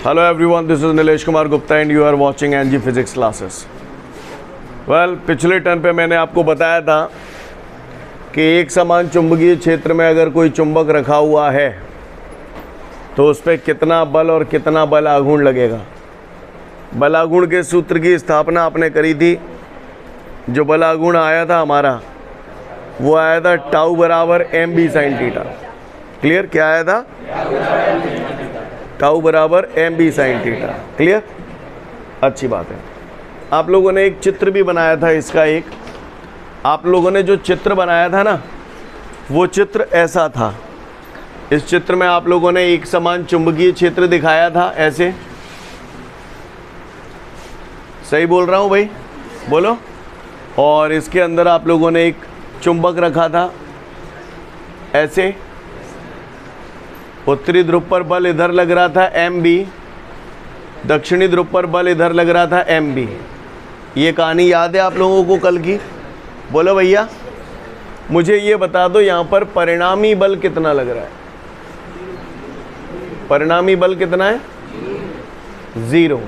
Hello everyone, this is Nilesh Kumar Gupta and you are watching NG Physics classes. Well, पिछले turn पे मैंने आपको बताया था कि एक समान चुंबकीय क्षेत्र में अगर कोई चुंबक रखा हुआ है तो उस पर कितना बल और कितना बल आघूर्ण लगेगा। बल आघूर्ण के सूत्र की स्थापना आपने करी थी। जो बल आघूर्ण आया था हमारा वो आया था टाउ बराबर M B sine theta. Clear? क्या आया था? टाउ बराबर M B sine theta. Clear? अच्छी बात है। आप लोगों ने एक चित्र भी बनाया था इसका। एक आप लोगों ने जो चित्र बनाया था ना, वो चित्र ऐसा था। इस चित्र में आप लोगों ने एक समान चुंबकीय क्षेत्र दिखाया था ऐसे। सही बोल रहा हूँ भाई? बोलो। और इसके अंदर आप लोगों ने एक चुंबक रखा था ऐसे। उत्तरी ध्रुव पर बल इधर लग रहा था एम बी, दक्षिणी ध्रुव पर बल इधर लग रहा था एम बी। ये कहानी याद है आप लोगों को कल की? बोलो भैया। मुझे ये बता दो यहाँ पर परिणामी बल कितना लग रहा है? परिणामी बल कितना है? 0,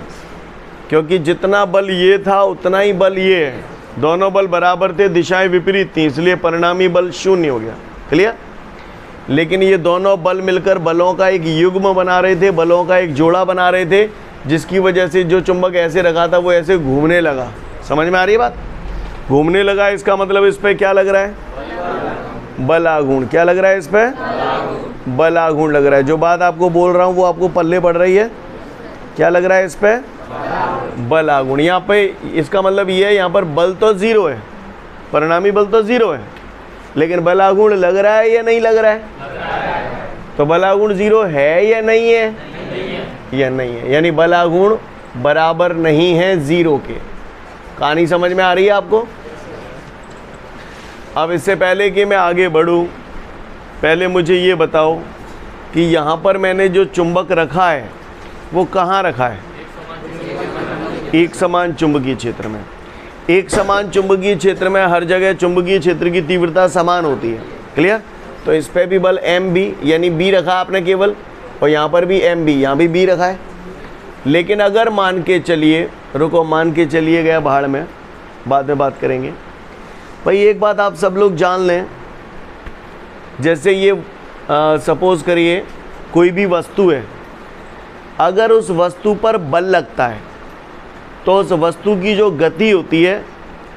क्योंकि जितना बल ये था उतना ही बल ये है। दोनों बल बराबर थे, दिशाएं विपरीत थी, इसलिए परिणामी बल 0 हो गया। क्लियर? लेकिन ये दोनों बल मिलकर बलों का एक युग्म बना रहे थे, बलों का एक जोड़ा बना रहे थे, जिसकी वजह से जो चुंबक ऐसे रखा था वो ऐसे घूमने लगा। समझ में आ रही है बात? घूमने लगा, इसका मतलब इस पे क्या लग रहा है? बल आघूर्ण। क्या लग रहा है इस पे? बल आघूर्ण लग रहा है। जो बात आपको बोल रहा हूँ वो आपको पल्ले पड़ रही है? क्या लग रहा है इस पे? बल आघूर्ण। यहाँ पे इसका मतलब ये है, यहाँ पर बल तो 0 है, परिणामी बल तो 0 है, लेकिन बल आघूर्ण लग रहा है या नहीं लग रहा है? तो बल आघूर्ण 0 है या नहीं है? या नहीं है, यानी बल आघूर्ण बराबर नहीं है 0 के। कहानी समझ में आ रही है आपको? अब इससे पहले कि मैं आगे बढ़ूं, पहले मुझे ये बताओ कि यहाँ पर मैंने जो चुंबक रखा है वो कहाँ रखा है? एक समान चुंबकीय क्षेत्र में। एक समान चुंबकीय क्षेत्र में हर जगह चुंबकीय क्षेत्र की तीव्रता समान होती है। क्लियर? तो इस पे भी बल एम बी यानी बी रखा आपने केवल, और यहाँ पर भी एम बी, यहाँ भी बी रखा है। लेकिन अगर मान के चलिए, रुको, मान के चलिए गया भाड़ में, बाद में बात करेंगे भाई। एक बात आप सब लोग जान लें, जैसे ये सपोज करिए कोई भी वस्तु है, अगर उस वस्तु पर बल लगता है तो उस वस्तु की जो गति होती है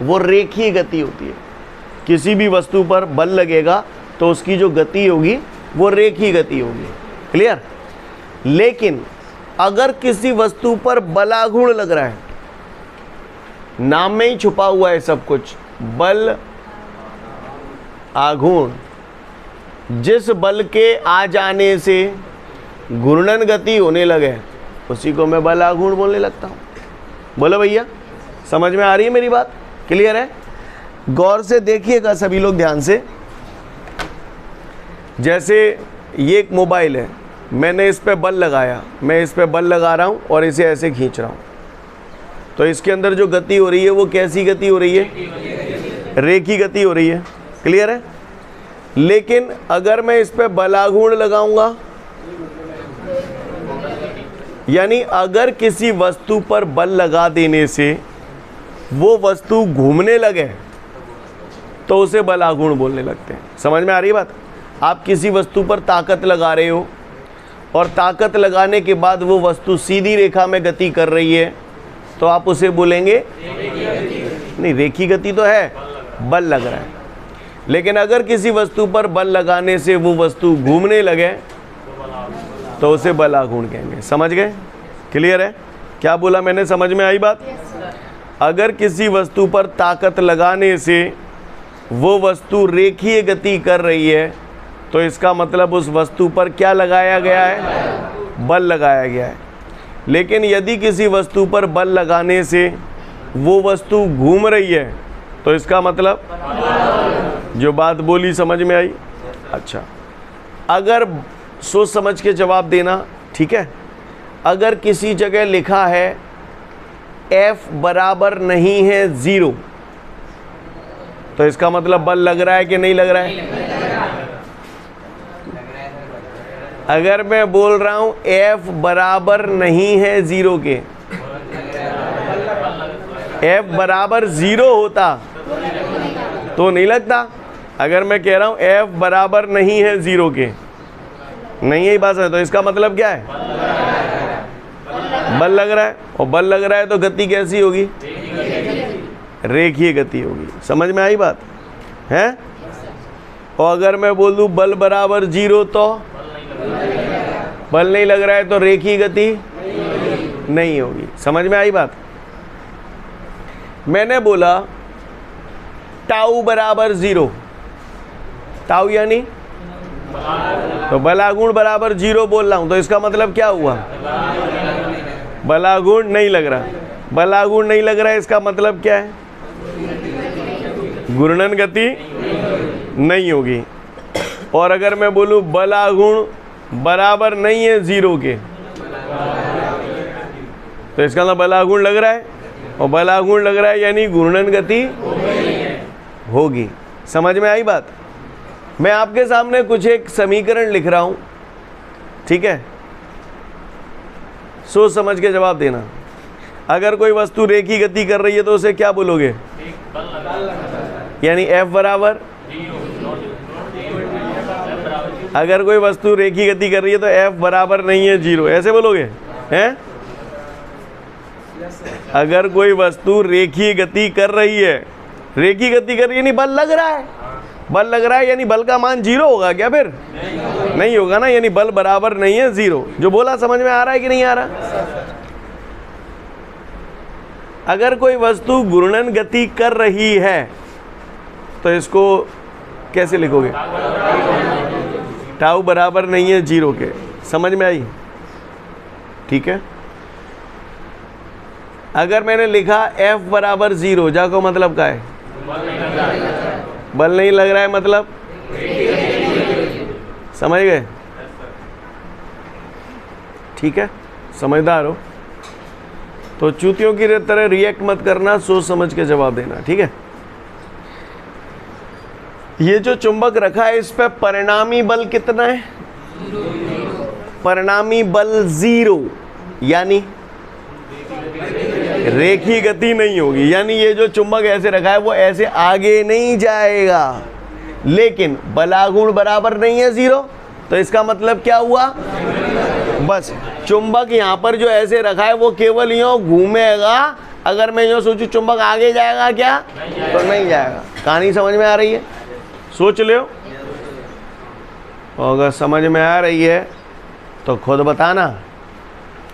वो रेखीय गति होती है। किसी भी वस्तु पर बल लगेगा तो उसकी जो गति होगी वो रेखीय गति होगी। क्लियर? लेकिन अगर किसी वस्तु पर बल आघूर्ण लग रहा है, नाम में ही छुपा हुआ है सब कुछ, बल आघूर्ण, जिस बल के आ जाने से घूर्णन गति होने लगे उसी को मैं बल आघूर्ण बोलने लगता हूँ। बोलो भैया, समझ में आ रही है मेरी बात? क्लियर है? गौर से देखिएगा सभी लोग ध्यान से। जैसे ये एक मोबाइल है, मैंने इस पे बल लगाया, मैं इस पे बल लगा रहा हूँ और इसे ऐसे खींच रहा हूँ, तो इसके अंदर जो गति हो रही है वो कैसी गति हो रही है? रेखीय गति हो रही है। क्लियर है? लेकिन अगर मैं इस पे बल आघूर्ण लगाऊंगा, यानी अगर किसी वस्तु पर बल लगा देने से वो वस्तु घूमने लगे तो उसे बल आघूर्ण बोलने लगते हैं। समझ में आ रही है बात? आप किसी वस्तु पर ताकत लगा रहे हो और ताकत लगाने के बाद वो वस्तु सीधी रेखा में गति कर रही है तो आप उसे बोलेंगे नहीं, रेखीय गति तो है, बल लग रहा है। लेकिन अगर किसी वस्तु पर बल लगाने से वो वस्तु घूमने लगे तो उसे बल आघूर्ण कहेंगे। समझ गए? क्लियर है? क्या बोला मैंने? समझ में आई बात? अगर किसी वस्तु पर ताकत लगाने से वो वस्तु रेखीय गति कर रही है तो इसका मतलब उस वस्तु पर क्या लगाया गया है? बल लगाया गया है। लेकिन यदि किसी वस्तु पर बल लगाने से वो वस्तु घूम रही है तो इसका मतलब, जो बात बोली समझ में आई? अच्छा, अगर सोच समझ के जवाब देना, ठीक है? अगर किसी जगह लिखा है F बराबर नहीं है 0 तो इसका मतलब बल लग रहा है कि नहीं लग रहा है? अगर मैं बोल रहा हूं F बराबर नहीं है 0 के, F बराबर 0 होता तो नहीं लगता। अगर मैं कह रहा हूं F बराबर नहीं है 0 के, नहीं है बात है, तो इसका मतलब क्या है? बल लग रहा है, और बल लग रहा है तो गति कैसी होगी? रेखीय गति होगी। समझ में आई बात है? और अगर मैं बोल दूं बल बराबर 0 तो बल नहीं लग रहा है तो रेखीय गति नहीं होगी। समझ में आई बात? मैंने बोला टाउ बराबर 0, टाउ यानी तो बलागुण बराबर 0 बोल रहा हूं, तो इसका मतलब क्या हुआ? बलागुण नहीं लग रहा। बलागुण नहीं लग रहा है, इसका मतलब क्या है? घूर्णन गति नहीं होगी। और अगर मैं बोलूं बलागुण बराबर नहीं है 0 के, तो इसका मतलब बलागुण लग रहा है, और बलागुण लग रहा है यानी घूर्णन गति होगी। समझ में आई बात? मैं आपके सामने कुछ एक समीकरण लिख रहा हूं, ठीक है? सोच समझ के जवाब देना। अगर कोई वस्तु रेखीय गति कर रही है तो उसे क्या बोलोगे? यानी F बराबर, अगर कोई वस्तु रेखीय गति कर रही है तो F बराबर नहीं है 0, ऐसे बोलोगे हैं? अगर कोई वस्तु रेखीय गति कर रही है, रेखीय गति कर रही है यानी बल लग रहा है, बल लग रहा है यानी बल का मान 0 होगा क्या? फिर नहीं होगा ना, यानी बल बराबर नहीं है 0। जो बोला समझ में आ रहा है कि नहीं आ रहा? अगर कोई वस्तु घूर्णन गति कर रही है तो इसको कैसे लिखोगे? टाउ बराबर नहीं है 0 के। समझ में आई? ठीक है। अगर मैंने लिखा F बराबर 0, जाको मतलब क्या है? बल नहीं लग रहा है, मतलब समझ गए? ठीक है, समझदार हो तो चूतियों की तरह रिएक्ट मत करना, सोच समझ के जवाब देना, ठीक है? ये जो चुंबक रखा है इस पे परिणामी बल कितना है? परिणामी बल 0, यानी रेखीय गति नहीं होगी। यानी ये जो चुंबक ऐसे रखा है वो ऐसे आगे नहीं जाएगा, लेकिन बलागुण बराबर नहीं है 0, तो इसका मतलब क्या हुआ? बस चुंबक यहाँ पर जो ऐसे रखा है वो केवल यूँ घूमेगा। अगर मैं यूँ सोचूं चुंबक आगे जाएगा क्या? तो नहीं जाएगा। कहानी समझ में आ रही है? सोच लो, अगर समझ में आ रही है तो खुद बताना।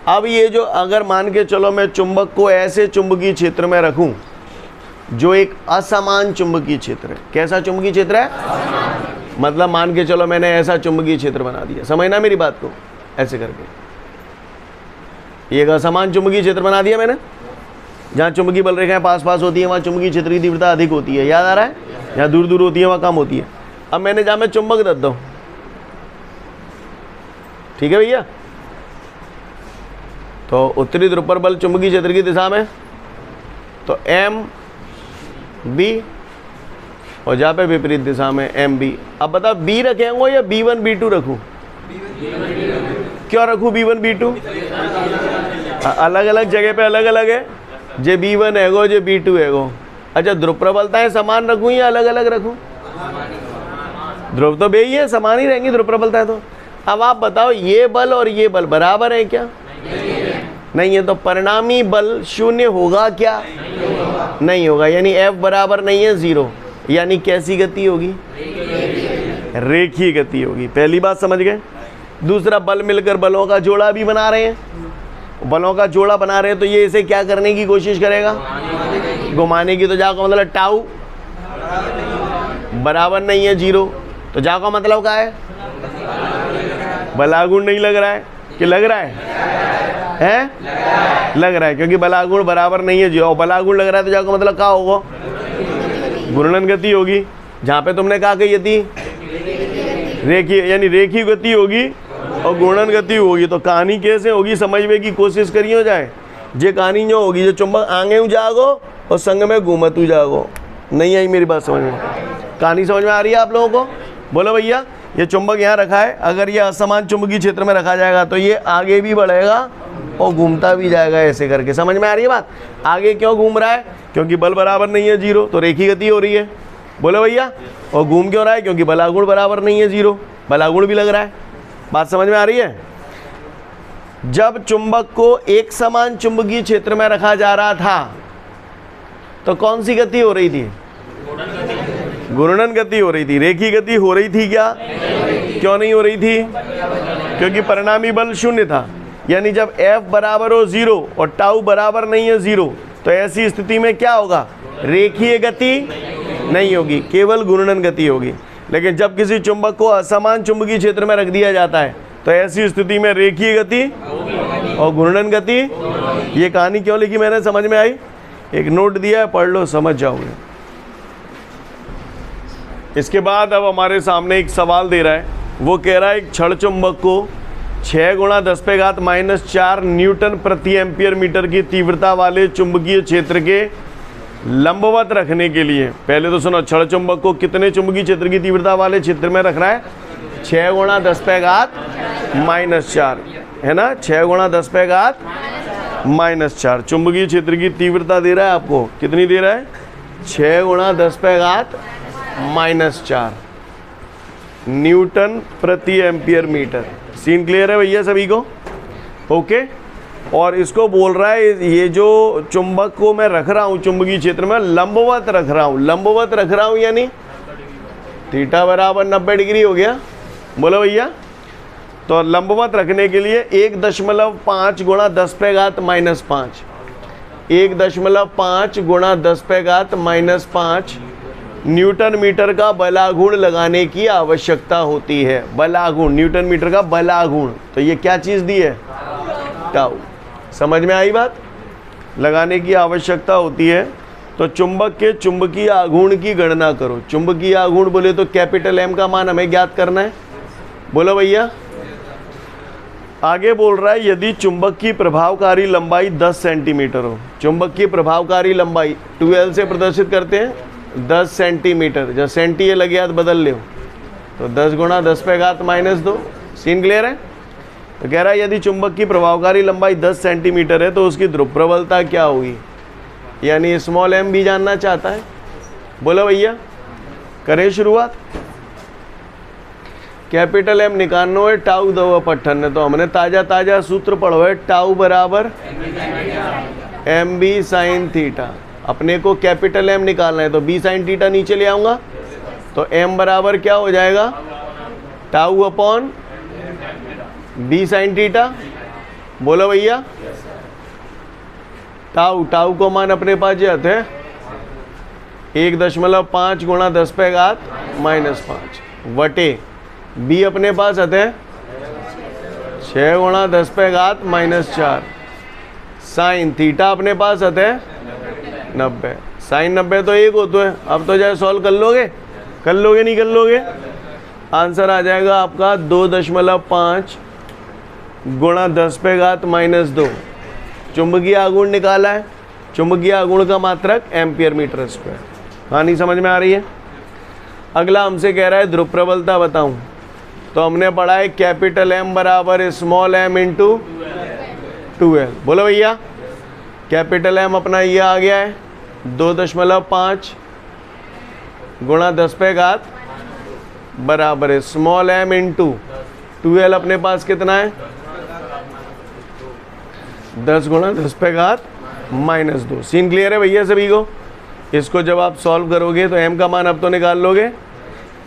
अब ये जो अगर मान के चलो मैं चुंबक को ऐसे चुंबकीय क्षेत्र में रखूं जो एक असमान चुंबकीय क्षेत्र है। कैसा चुंबकीय क्षेत्र है? मतलब मान के चलो मैंने ऐसा चुंबकीय क्षेत्र बना दिया, समझना मेरी बात को, ऐसे करके एक असमान चुंबकीय क्षेत्र बना दिया मैंने। जहाँ चुंबकीय बल रेखाएं पास पास होती है वहाँ चुंबकीय क्षेत्र की तीव्रता अधिक होती है, याद आ रहा है? जहाँ दूर दूर होती है वहाँ कम होती है। अब मैंने जहाँ मैं चुंबक रख दूँ, ठीक है भैया, तो उत्तरी ध्रुव पर बल चुंबकीय क्षेत्र की दिशा में तो M B, और जहाँ पे विपरीत दिशा में M B। अब बता B रखेंगे या B1 B2 रखूँ? क्यों रखूँ B1 B2? अलग अलग जगह पे अलग अलग है, जे B1 है जे B2 है। अच्छा, ध्रुव प्रबलताएं समान रखूँ या अलग अलग रखूँ? ध्रुव तो बे ही है, समान ही रहेंगी ध्रुव प्रबलताएं तो। अब आप बताओ ये बल और ये बल बराबर है क्या? नहीं है, तो परिणामी बल 0 होगा क्या? नहीं होगा, यानी F बराबर नहीं है 0, यानी कैसी गति होगी? रेखीय गति होगी। पहली बात समझ गए। दूसरा, बल मिलकर बलों का जोड़ा भी बना रहे हैं, बलों का जोड़ा बना रहे हैं तो ये इसे क्या करने की कोशिश करेगा? घुमाने की। तो जाको मतलब टाउ बराबर नहीं है 0, तो जाको मतलब क्या है? बलागुण नहीं लग रहा है कि लग रहा है? लग रहा है, क्योंकि बलागुण बराबर नहीं है 0, और बलागुण लग रहा है तो जाको मतलब क्या होगा? घूर्णन गति होगी। जहाँ पे तुमने कहा कि यदि रेखीय यानी रेखीय गति होगी और घूर्णन गति होगी, तो कहानी कैसे होगी समझने की कोशिश करिए हो जाए। जे कहानी जो होगी, जो चुंबक आगे जागो और संग में घूमतू जागो। नहीं आई मेरी बात समझ में? कहानी समझ में आ रही है आप लोगों को? बोलो भैया। ये चुंबक यहाँ रखा है, अगर ये असमान चुंबकीय क्षेत्र में रखा जाएगा तो ये आगे भी बढ़ेगा और घूमता भी जाएगा ऐसे करके। समझ में आ रही है बात? आगे क्यों घूम रहा है? क्योंकि बल बराबर नहीं है 0, तो रेखीय गति हो रही है। बोलो भैया। और घूम क्यों रहा है? क्योंकि बलागुण बराबर नहीं है 0, बलागुण भी लग रहा है। बात समझ में आ रही है? जब चुंबक को एक समान चुंबकीय क्षेत्र में रखा जा रहा था तो कौन सी गति हो रही थी? घूर्णन गति हो रही थी। रेखीय गति हो रही थी क्या? क्यों नहीं हो रही थी? क्योंकि परिणामी बल 0 था। यानी जब F बराबर हो 0 और टाउ बराबर नहीं है 0, तो ऐसी स्थिति में क्या होगा? रेखीय गति नहीं होगी, केवल घूर्णन गति होगी। लेकिन जब किसी चुंबक को असमान चुंबकीय क्षेत्र में रख दिया जाता है तो ऐसी स्थिति में रेखीय गति और घूर्णन गति। ये कहानी क्यों लिखी मैंने, समझ में आई? एक नोट दिया है, पढ़ लो, समझ जाओगे। इसके बाद अब हमारे सामने एक सवाल दे रहा है। वो कह रहा है एक छड़ चुंबक को 6 × 10⁻⁴ न्यूटन प्रति एम्पियर मीटर की तीव्रता वाले चुंबकीय क्षेत्र के लंबवत रखने के लिए, पहले तो सुनो, छड़ चुंबक को कितने चुंबकीय क्षेत्र की तीव्रता वाले क्षेत्र में रखना है? 6 × 10⁻⁴ है ना, 6 × 10⁻⁴ चुंबकीय क्षेत्र की तीव्रता दे रहा है आपको। कितनी दे रहा है? 6 × 10⁻⁴ न्यूटन प्रति एम्पियर मीटर। सीन क्लियर है भैया सभी को? ओके। और इसको बोल रहा है ये जो चुंबक को मैं रख रहा हूँ चुंबकीय क्षेत्र में, लंबवत रख रहा हूँ। लंबवत रख रहा हूँ यानी थीटा बराबर 90 डिग्री हो गया। बोलो भैया। तो लंबवत रखने के लिए 1.5 × 10⁻⁻5 1.5 × 10⁻⁻5 न्यूटन मीटर का बलागुण लगाने की आवश्यकता होती है। बलागुण, न्यूटन मीटर का बलागुण। तो ये क्या चीज़ दी है? टाउ। समझ में आई बात? लगाने की आवश्यकता होती है। तो चुंबक के चुंबकीय आघूर्ण की गणना करो। चुंबकीय आघूर्ण बोले तो कैपिटल M का मान हमें ज्ञात करना है। बोलो भैया। आगे बोल रहा है यदि चुंबक की प्रभावकारी लंबाई 10 सेंटीमीटर हो। चुंबक की प्रभावकारी लंबाई 2L से प्रदर्शित करते हैं, 10 सेंटीमीटर। जब सेंटी ये लगे हाथ बदल ले, तो 10 × 10⁻⁻2। सीन क्लियर है? तो कह रहा है यदि चुंबक की प्रभावकारी लंबाई 10 सेंटीमीटर है तो उसकी ध्रुव प्रबलता क्या होगी? यानी स्मॉल m भी जानना चाहता है। बोलो भैया। करें शुरुआत। कैपिटल M निकालना है, टाउ दो पट्ठन है। तो हमने ताज़ा सूत्र पढ़ो है, टाउ बराबर mb साइन थीटा। अपने को कैपिटल M निकालना है तो b साइन थीटा नीचे ले आऊँगा, तो m बराबर क्या हो जाएगा? Tau upon b sine theta. बोलो भैया। टाउ को मान अपने पास जाते हैं 1.5 × 10⁻⁻5 वटे b अपने पास आते हैं 6 × 10⁻⁴ साइन थीटा अपने पास आते हैं 90। साइन 90 तो 1 होता है। अब तो जाए सॉल्व कर लोगे? कर लोगे नहीं कर लोगे? आंसर आ जाएगा आपका 2.5 × 10⁻⁻2। चुंबकीय आघूर्ण निकाला है। चुंबकीय आघूर्ण का मात्रक एम्पियर मीटर स्क्वायर। कहानी समझ में आ रही है? अगला हमसे कह रहा है ध्रुव प्रबलता बताऊं। तो हमने पढ़ा है कैपिटल M बराबर स्मॉल m × 2L। बोलो भैया। कैपिटल M अपना ये आ गया है 2.5 × 10⁻⁻ बराबर है स्मॉल m × 2L। अपने पास कितना है? 10 × 10⁻⁻2। सीन क्लियर है भैया सभी को? इसको जब आप सॉल्व करोगे तो m का मान अब तो निकाल लोगे।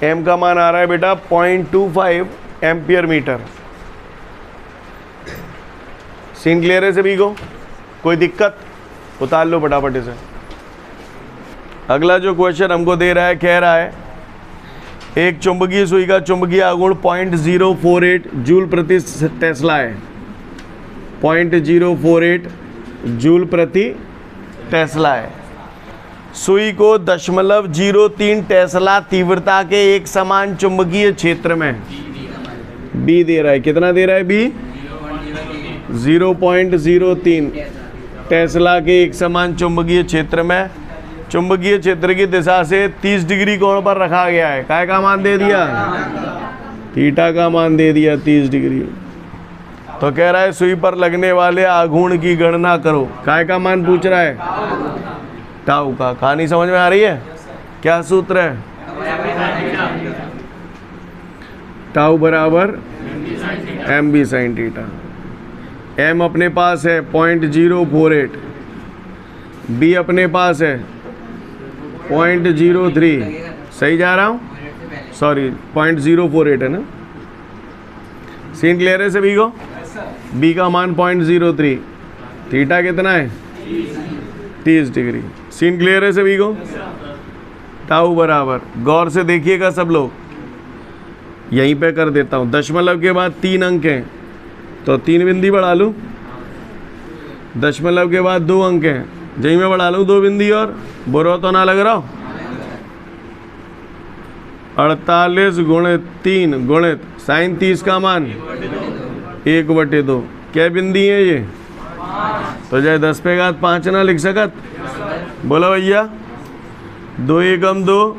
m का मान आ रहा है बेटा 0.25 एम्पियर मीटर। सीन क्लियर है सभी को? कोई दिक्कत? उतार लो फटाफट इसे। अगला जो क्वेश्चन हमको दे रहा है, कह रहा है एक चुंबकीय सुई का चुंबकीय आघूर्ण 0.048 जूल प्रति टेस्ला है। 0.048 जूल प्रति टेस्ला है। सुई को 0.03 टेस्ला तीव्रता के एक समान चुंबकीय क्षेत्र में B दे रहा है। कितना दे रहा है B? 0.03 टेस्ला के एक समान चुंबकीय क्षेत्र में चुंबकीय क्षेत्र की दिशा से 30 डिग्री कोण पर रखा गया है। काय का मान दे दिया? थीटा का मान दे दिया 30 डिग्री। तो कह रहा है सुई पर लगने वाले आघूर्ण की गणना करो। काय का मान पूछ रहा है? टाउ का। कहानी समझ में आ रही है? क्या सूत्र है? टाउ बराबर M B sine theta. M अपने पास है 0.048, बी अपने पास है 0.03। सही जा रहा हूँ? सॉरी 0.048 है ना। सीन क्लियर है सभी को? बी का मान 0.03, थीटा कितना है? 30 डिग्री। सीन क्लियर है सभी को? टाउ बराबर, गौर से देखिएगा सब लोग, यहीं पे कर देता हूँ। दशमलव के बाद 3 अंक हैं तो 3 बिंदी बढ़ा लूँ। दशमलव के बाद 2 अंक हैं, यहीं में बढ़ा लूँ 2 बिंदी और। बुरा तो ना लग रहा हो? 48 गुणित 3 गुणित साइन 30 का मान 1/2। क्या बिंदी है ये? तो जाए 10 पे घात 5 ना लिख सकत? बोलो भैया। 2 एकम 2,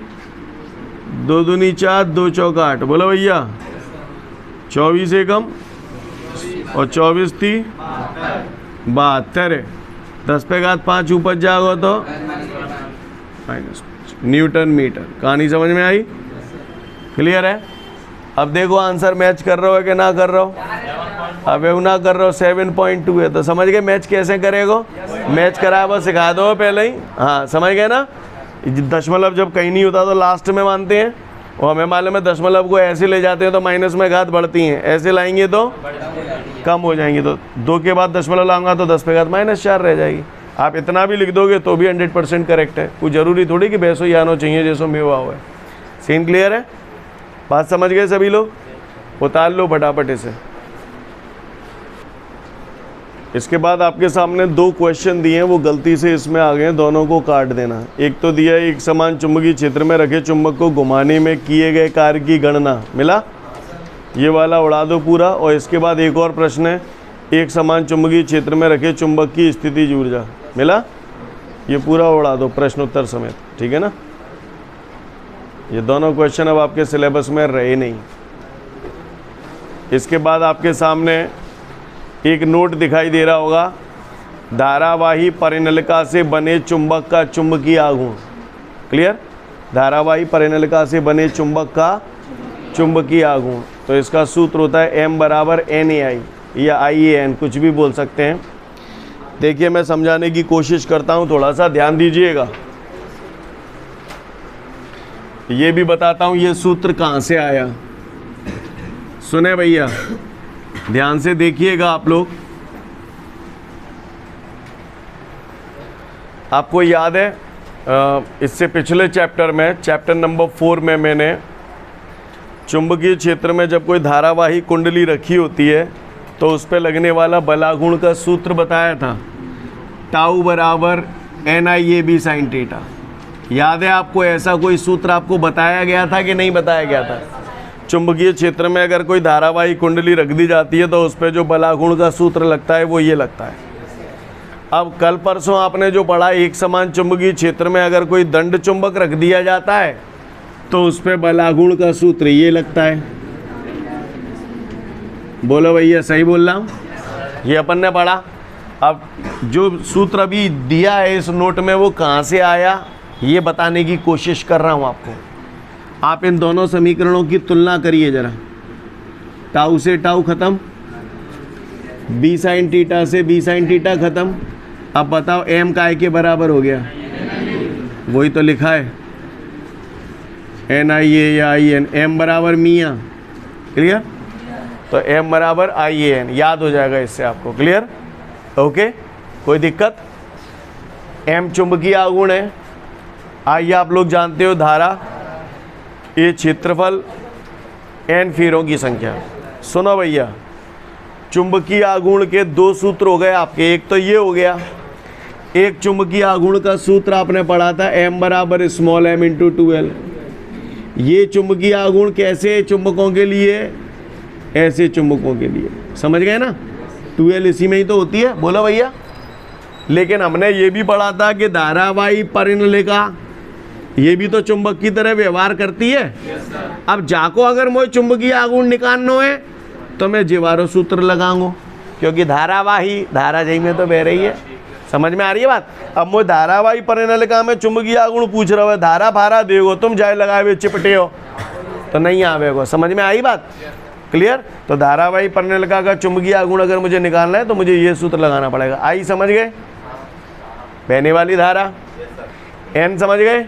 2 दूनी 4, 2 चौका 8। बोलो भैया। 24 एकम और 24 थी 72। 10 पे घात 5 ऊपर जाओगे तो -5 न्यूटन मीटर। कहानी समझ में आई? क्लियर है? अब देखो आंसर मैच कर रहे हो कि ना कर रहे हो? अब वो ना कर रहे हो 7.2 है तो समझ गए मैच कैसे करेगा? मैच करा बस सिखा दो पहले ही। हाँ समझ गए ना? दशमलव जब कहीं नहीं होता तो लास्ट में मानते हैं, और हमें मालूम है दशमलव को ऐसे ले जाते हैं तो माइनस में घात बढ़ती हैं, ऐसे लाएंगे तो कम हो जाएंगी। तो 2 के बाद दशमलव लाऊंगा तो 10 पे घात -4 रह जाएगी। आप इतना भी लिख दोगे तो भी 100% करेक्ट है। कोई ज़रूरी थोड़ी कि भैंसो ही आना चाहिए जैसो में हुआ है। सीन क्लियर है? बात समझ गए सभी लोग? उतार लो फटाफट इसे। इसके बाद आपके सामने 2 क्वेश्चन दिए हैं, वो गलती से इसमें आ गए हैं, दोनों को काट देना। एक तो दिया है एक समान चुंबकीय क्षेत्र में रखे चुंबक को घुमाने में किए गए कार्य की गणना। मिला? ये वाला उड़ा दो पूरा। और इसके बाद एक और प्रश्न है, एक समान चुंबकीय क्षेत्र में रखे चुंबक की स्थितिज ऊर्जा। मिला? ये पूरा उड़ा दो प्रश्नोत्तर समेत। ठीक है ना? ये दोनों क्वेश्चन अब आपके सिलेबस में रहे नहीं। इसके बाद आपके सामने एक नोट दिखाई दे रहा होगा, धारावाही परिनलिका से बने चुंबक का चुंबकीय आघूर्ण। क्लियर? धारावाही परिनलिका से बने चुंबक का चुंबकीय आघूर्ण। तो इसका सूत्र होता है M बराबर NAI या IAN, कुछ भी बोल सकते हैं। देखिए मैं समझाने की कोशिश करता हूँ, थोड़ा सा ध्यान दीजिएगा। ये भी बताता हूँ ये सूत्र कहाँ से आया। सुने भैया, ध्यान से देखिएगा आप लोग। आपको याद है इससे पिछले चैप्टर में, चैप्टर नंबर 4 में मैंने चुंबकीय क्षेत्र में जब कोई धारावाही कुंडली रखी होती है तो उस पर लगने वाला बलागुण का सूत्र बताया था, टाउ बराबर NIAB साइन थीटा। याद है आपको? ऐसा कोई सूत्र आपको बताया गया था कि नहीं बताया गया था? चुंबकीय क्षेत्र में अगर कोई धारावाही कुंडली रख दी जाती है तो उस पर जो बलागुण का सूत्र लगता है वो ये लगता है। अब कल परसों आपने जो पढ़ा, एक समान चुंबकीय क्षेत्र में अगर कोई दंड चुंबक रख दिया जाता है तो उस पर बलागुण का सूत्र ये लगता है। बोलो भैया, सही बोल रहा हूँ? ये अपन ने पढ़ा। अब जो सूत्र अभी दिया है इस नोट में वो कहाँ से आया ये बताने की कोशिश कर रहा हूँ आपको। आप इन दोनों समीकरणों की तुलना करिए जरा। टाउ से टाउ खत्म, बी साइन थीटा से बी साइन थीटा खत्म। अब बताओ एम काय के बराबर हो गया? वही तो लिखा है NIA या IN। एम बराबर मियाँ। क्लियर? तो एम बराबर IAN याद हो जाएगा इससे आपको। क्लियर? ओके, कोई दिक्कत? एम चुंबकीय आघूर्ण है, आइए आप लोग जानते हो धारा, ये क्षेत्रफल, N फेरों की संख्या। सुनो भैया, चुंबकीय आघूर्ण के 2 सूत्र हो गए आपके। एक तो ये हो गया, एक चुंबकीय आघूर्ण का सूत्र आपने पढ़ा था M बराबर स्मॉल m इंटू 2L। ये चुंबकीय आघूर्ण कैसे चुंबकों के लिए? ऐसे चुंबकों के लिए। समझ गए ना? 2L इसी में ही तो होती है। बोलो भैया। लेकिन हमने ये भी पढ़ा था कि धारावाही परिनलिका ये भी तो चुंबक की तरह व्यवहार करती है। अब जाको अगर मोए चुंबकीय आघूर्ण निकालनो है तो मैं जीवारो सूत्र लगाऊंगा, क्योंकि धारावाही धारा जई में तो बह रही है। समझ में आ रही है बात? अब मोए धारावाही परिनलिका में चुंबकीय आघूर्ण पूछ रहा है, धारा भारा देगो, तुम जाए लगाए हुए चिपटे हो तो नहीं आवेगो। समझ में आई बात? क्लियर? तो धारावाही परिनलिका का चुंबकीय आघूर्ण अगर मुझे निकालना है तो मुझे ये सूत्र लगाना पड़ेगा। आई समझ गए? बहने वाली धारा एन समझ गए?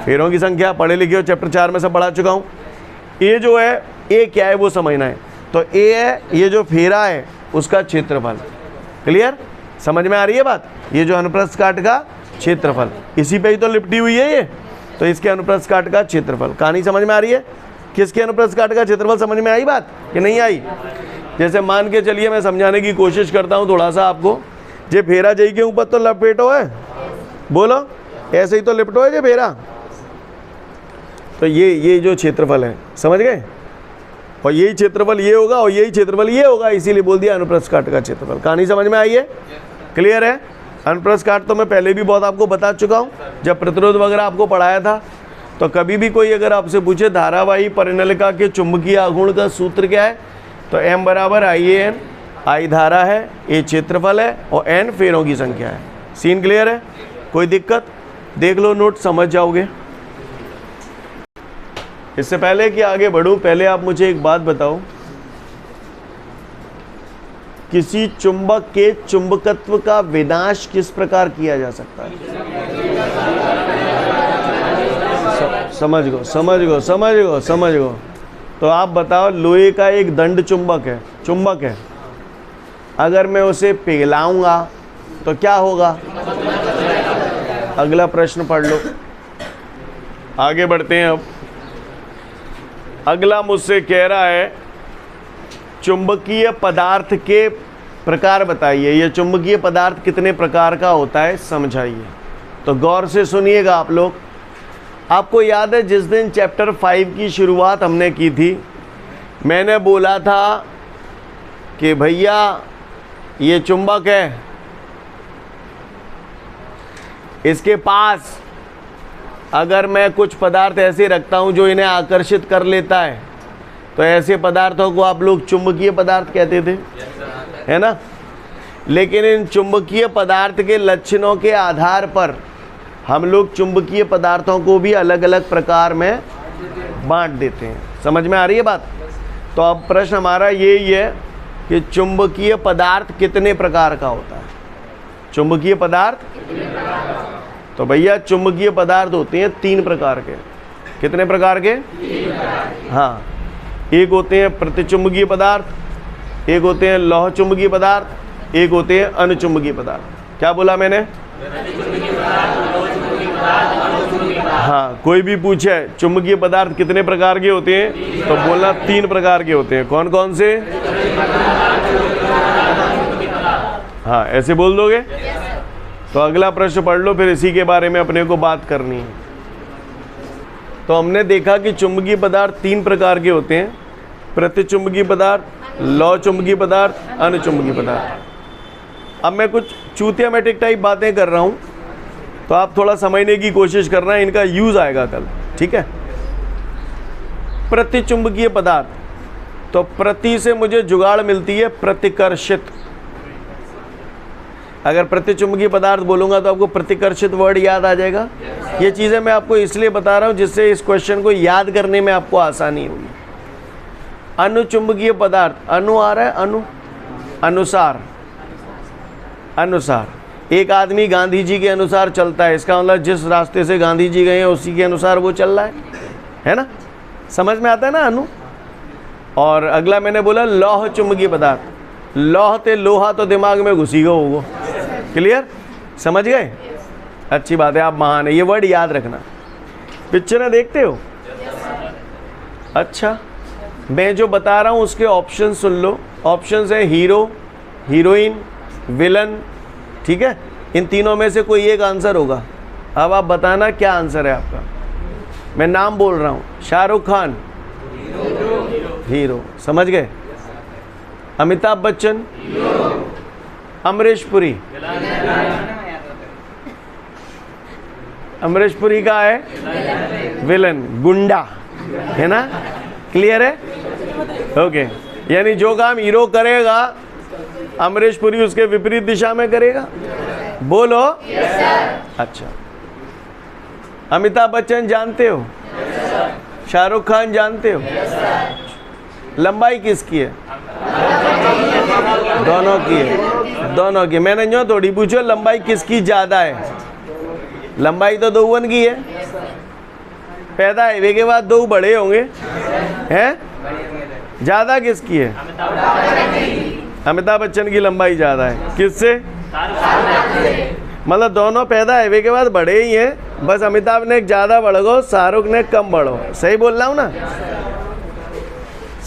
फेरों की संख्या पढ़े लिखे हो, चैप्टर 4 में सब पढ़ा चुका हूँ। ए जो है, ए क्या है वो समझना है। तो ए है ये जो फेरा है उसका क्षेत्रफल। क्लियर? समझ में आ रही है बात? ये जो अनुप्रस्थ काट का क्षेत्रफल, इसी पे ही तो लिपटी हुई है ये, तो इसके अनुप्रस्थ काट का क्षेत्रफल। कहानी समझ में आ रही है? किसके अनुप्रस्थ काट का क्षेत्रफल समझ में आई बात कि नहीं आई? जैसे मान के चलिए, मैं समझाने की कोशिश करता हूँ थोड़ा सा आपको। जे फेरा जई के ऊपर तो लपेटो है, बोलो ऐसे ही तो लिपटो है जे फेरा। तो ये जो क्षेत्रफल है, समझ गए? और यही क्षेत्रफल ये होगा और यही क्षेत्रफल ये होगा, इसीलिए बोल दिया अनुप्रस्थ काट का क्षेत्रफल। कहानी समझ में आई है? क्लियर है? अनुप्रस्थ काट तो मैं पहले भी बहुत आपको बता चुका हूँ, जब प्रतिरोध वगैरह आपको पढ़ाया था। तो कभी भी कोई अगर आपसे पूछे धारावाही परिनलिका के चुंबकीय आघूर्ण का सूत्र क्या है, तो m बराबर I/N, I धारा है, A क्षेत्रफल है और n फेरों की संख्या है। सीन क्लियर है? कोई दिक्कत? देख लो नोट, समझ जाओगे। इससे पहले कि आगे बढ़ूं, पहले आप मुझे एक बात बताओ, किसी चुंबक के चुंबकत्व का विनाश किस प्रकार किया जा सकता है? समझ गो। तो आप बताओ, लोहे का एक दंड चुंबक है, अगर मैं उसे पिघलाऊंगा तो क्या होगा? अगला प्रश्न पढ़ लो। आगे बढ़ते हैं। अब अगला मुझसे कह रहा है, चुंबकीय पदार्थ के प्रकार बताइए। ये चुंबकीय पदार्थ कितने प्रकार का होता है समझाइए। तो गौर से सुनिएगा आप लोग। आपको याद है जिस दिन चैप्टर 5 की शुरुआत हमने की थी, मैंने बोला था कि भैया ये चुंबक है, इसके पास अगर मैं कुछ पदार्थ ऐसे रखता हूं जो इन्हें आकर्षित कर लेता है, तो ऐसे पदार्थों को आप लोग चुंबकीय पदार्थ कहते थे, है ना? लेकिन इन चुंबकीय पदार्थ के लक्षणों के आधार पर हम लोग चुंबकीय पदार्थों को भी अलग अलग प्रकार में बांट देते हैं। समझ में आ रही है बात? तो अब प्रश्न हमारा यही है कि चुंबकीय पदार्थ कितने प्रकार का होता है? चुंबकीय पदार्थ, तो भैया चुंबकीय पदार्थ होते हैं 3 प्रकार के। कितने प्रकार के? हाँ, एक होते हैं प्रतिचुंबकीय पदार्थ, एक होते हैं लौह चुंबकीय पदार्थ, एक होते हैं अनुचुंबकीय पदार्थ। क्या बोला मैंने? हाँ, कोई भी पूछे चुंबकीय पदार्थ कितने प्रकार के होते हैं तो बोलना 3 प्रकार के होते हैं। कौन कौन से? हाँ, ऐसे बोल दोगे? तो अगला प्रश्न पढ़ लो, फिर इसी के बारे में अपने को बात करनी है। तो हमने देखा कि चुंबकीय पदार्थ 3 प्रकार के होते हैं, प्रतिचुंबकीय पदार्थ, लौह चुंबकीय पदार्थ, अनुचुंबकीय पदार्थ। अब मैं कुछ चूतियामेटिक टाइप बातें कर रहा हूँ, तो आप थोड़ा समझने की कोशिश करना, इनका यूज़ आएगा कल, ठीक है? प्रतिचुंबकीय पदार्थ, तो प्रति से मुझे जुगाड़ मिलती है प्रतिकर्षित। अगर प्रतिचुंबकीय पदार्थ बोलूँगा तो आपको प्रतिकर्षित वर्ड याद आ जाएगा। ये चीज़ें मैं आपको इसलिए बता रहा हूँ जिससे इस क्वेश्चन को याद करने में आपको आसानी होगी। अनुचुंबकीय पदार्थ, अनु आ रहा है, अनु, अनुसार, अनुसार। एक आदमी गांधी जी के अनुसार चलता है, इसका मतलब जिस रास्ते से गांधी जी गए हैं उसी के अनुसार वो चल रहा है ना? समझ में आता है ना अनु? और अगला मैंने बोला लौह चुंबकीय पदार्थ। लौह ते लोहा तो दिमाग में घुसी गो होगा। क्लियर? समझ गए? अच्छी बात है, आप महान है, ये वर्ड याद रखना। पिक्चरें देखते हो? अच्छा, मैं जो बता रहा हूँ उसके ऑप्शन सुन लो। ऑप्शंस है हीरो, हीरोइन, विलन, ठीक है? इन तीनों में से कोई एक आंसर होगा। अब आप बताना क्या आंसर है आपका। मैं नाम बोल रहा हूँ, शाहरुख खान हीरो, समझ गए? अमिताभ बच्चन, अमरीश पुरी, अमरीश पुरी का है विलन, गुंडा, है ना? क्लियर है? ओके, यानी जो काम हीरो करेगा अमरीश पुरी उसके विपरीत दिशा में करेगा। बोलो। अच्छा, अमिताभ बच्चन जानते हो? शाहरुख खान जानते हो? लंबाई किसकी है? दोनों की है, दोनों की। मैंने जो थोड़ी पूछो लंबाई किसकी ज्यादा है? लंबाई तो दोवन की है। पैदा हुए के बाद दो बड़े होंगे, हैं? ज्यादा किसकी है? अमिताभ बच्चन की लंबाई ज्यादा है। किससे? मतलब दोनों पैदा हुए के बाद बड़े ही हैं, बस अमिताभ ने ज्यादा बढ़ो, शाहरुख ने कम बढ़ो। सही बोल रहा हूँ ना?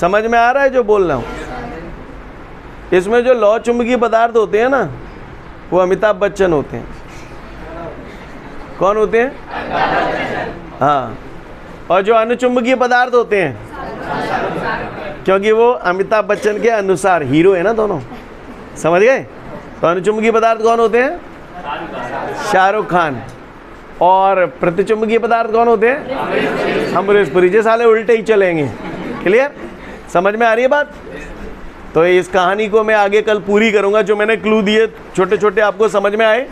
समझ में आ रहा है जो बोल रहा हूँ? इसमें जो लौ चुंबकीय पदार्थ होते हैं ना, वो अमिताभ बच्चन होते हैं। कौन होते हैं? हाँ। और जो अनुचुंबकीय पदार्थ होते हैं, क्योंकि वो अमिताभ बच्चन के अनुसार हीरो है ना दोनों, समझ गए? तो अनुचुंबकीय पदार्थ कौन होते हैं? शाहरुख खान। और प्रतिचुंबकीय पदार्थ कौन होते हैं? अमरीश पुरी। जे साले उल्टे ही चलेंगे। क्लियर? समझ में आ रही है बात? तो इस कहानी को मैं आगे कल पूरी करूंगा। जो मैंने क्लू दिए छोटे छोटे, आपको समझ में आए?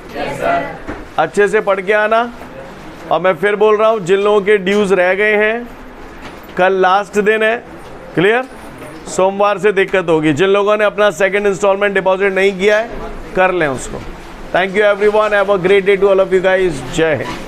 अच्छे से पढ़ के आना। और मैं फिर बोल रहा हूँ, जिन लोगों के ड्यूज रह गए हैं, कल लास्ट दिन है। क्लियर? सोमवार से दिक्कत होगी। जिन लोगों ने अपना सेकंड इंस्टॉलमेंट डिपॉजिट नहीं किया है, कर लें उसको। Thank you everyone, have a great day to all of you guys. जय हिंद।